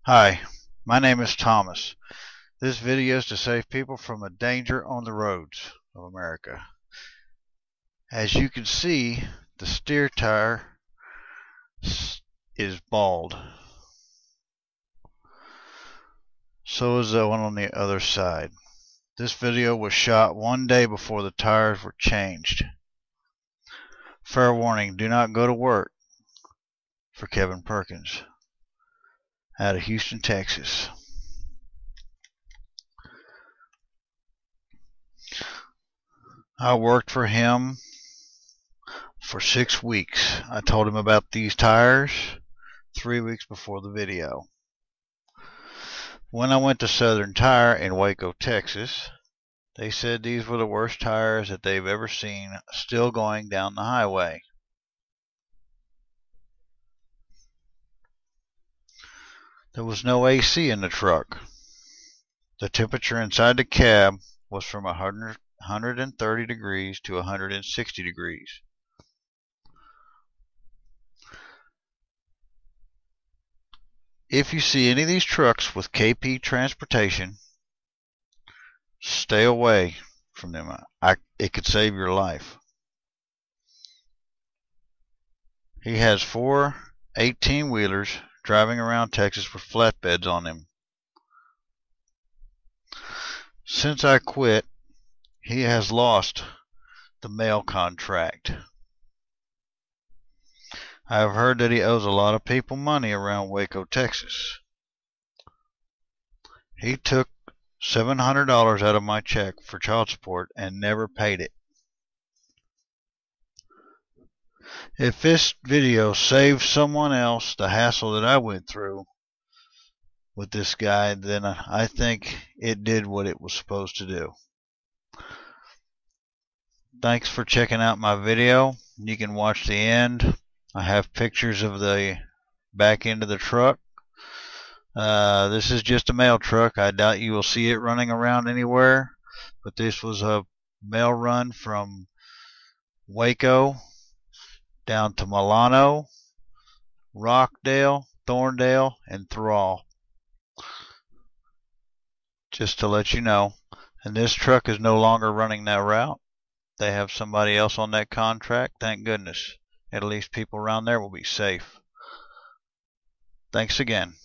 Hi, my name is Thomas. This video is to save people from a danger on the roads of America. As you can see, the steer tire is bald. So is the one on the other side. This video was shot one day before the tires were changed. Fair warning, do not go to work for Kevin Perkins out of Houston, Texas. I worked for him for 6 weeks. I told him about these tires 3 weeks before the video. When I went to Southern Tire in Waco, Texas, they said these were the worst tires that they've ever seen still going down the highway. There was no AC in the truck. The temperature inside the cab was from 130 degrees to 160 degrees. If you see any of these trucks with KP Transportation, stay away from them. It could save your life. He has 4 18-wheelers driving around Texas with flatbeds on them. Since I quit, he has lost the mail contract. I have heard that he owes a lot of people money around Waco, Texas. He took $700 out of my check for child support and never paid it. If this video saves someone else the hassle that I went through with this guy, then I think it did what it was supposed to do. Thanks for checking out my video. You can watch the end. I have pictures of the back end of the truck. This is just a mail truck. I doubt you will see it running around anywhere, but this was a mail run from Waco down to Milano, Rockdale, Thorndale, and Thrall. Just to let you know. And this truck is no longer running that route. They have somebody else on that contract. Thank goodness. At least people around there will be safe. Thanks again.